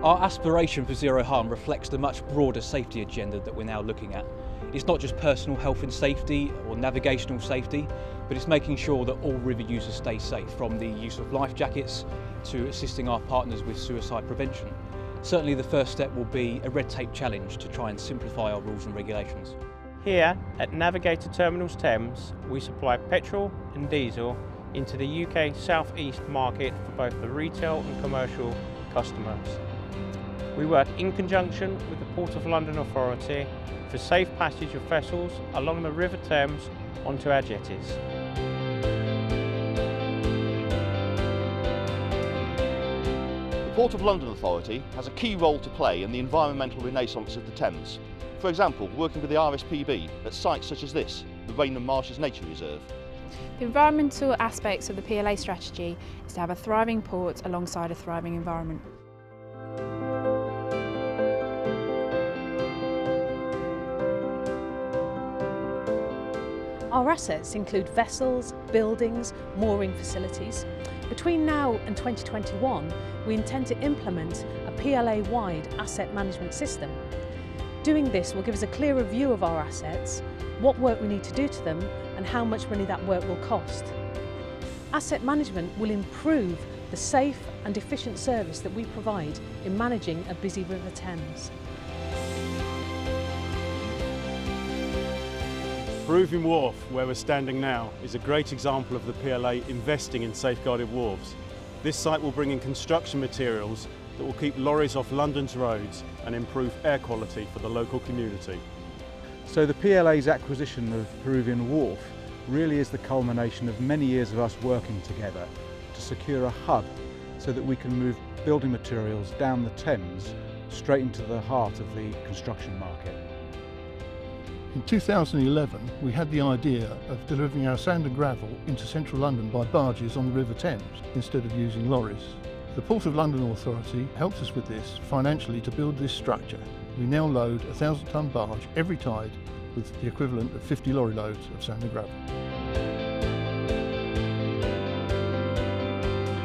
Our aspiration for zero harm reflects the much broader safety agenda that we're now looking at. It's not just personal health and safety or navigational safety, but it's making sure that all river users stay safe, from the use of life jackets to assisting our partners with suicide prevention. Certainly the first step will be a red tape challenge to try and simplify our rules and regulations. Here at Navigator Terminals Thames, we supply petrol and diesel into the UK South East market for both the retail and commercial customers. We work in conjunction with the Port of London Authority for safe passage of vessels along the River Thames onto our jetties. The Port of London Authority has a key role to play in the environmental renaissance of the Thames. For example, working with the RSPB at sites such as this, the Rainham Marshes Nature Reserve. The environmental aspects of the PLA strategy is to have a thriving port alongside a thriving environment. Our assets include vessels, buildings, mooring facilities. Between now and 2021, we intend to implement a PLA-wide asset management system. Doing this will give us a clearer view of our assets, what work we need to do to them, and how much money that work will cost. Asset management will improve the safe and efficient service that we provide in managing a busy River Thames. Peruvian Wharf, where we're standing now, is a great example of the PLA investing in safeguarded wharves. This site will bring in construction materials that will keep lorries off London's roads and improve air quality for the local community. So the PLA's acquisition of Peruvian Wharf really is the culmination of many years of us working together to secure a hub so that we can move building materials down the Thames straight into the heart of the construction market. In 2011, we had the idea of delivering our sand and gravel into central London by barges on the River Thames instead of using lorries. The Port of London Authority helped us with this financially to build this structure. We now load a 1,000-tonne barge every tide with the equivalent of 50 lorry loads of sand and gravel.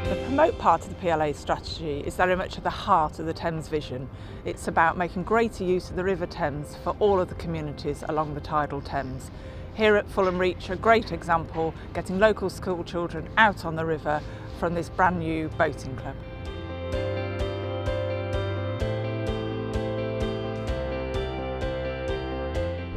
The promote part of the PLA strategy is very much at the heart of the Thames vision. It's about making greater use of the River Thames for all of the communities along the tidal Thames. Here at Fulham Reach, a great example, getting local school children out on the river from this brand new boating club.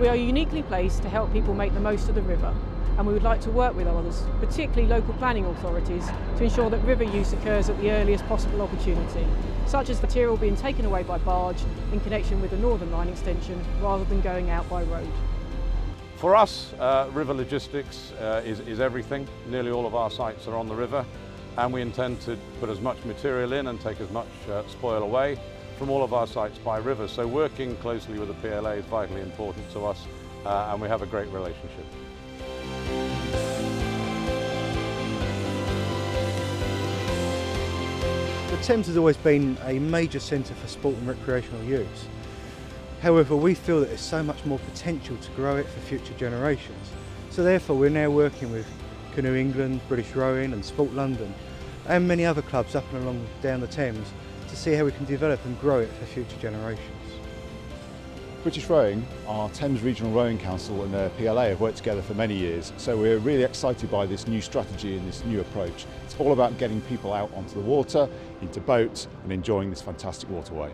We are uniquely placed to help people make the most of the river, and we would like to work with others, particularly local planning authorities, to ensure that river use occurs at the earliest possible opportunity, such as material being taken away by barge in connection with the Northern Line extension rather than going out by road. For us, river logistics is everything. Nearly all of our sites are on the river, and we intend to put as much material in and take as much spoil away from all of our sites by river. So working closely with the PLA is vitally important to us, and we have a great relationship. The Thames has always been a major centre for sport and recreational use. However, we feel that there's so much more potential to grow it for future generations. So therefore we're now working with Canoe England, British Rowing and Sport London and many other clubs up and along down the Thames to see how we can develop and grow it for future generations. British Rowing, our Thames Regional Rowing Council and the PLA have worked together for many years, so we're really excited by this new strategy and this new approach. It's all about getting people out onto the water, into boats and enjoying this fantastic waterway.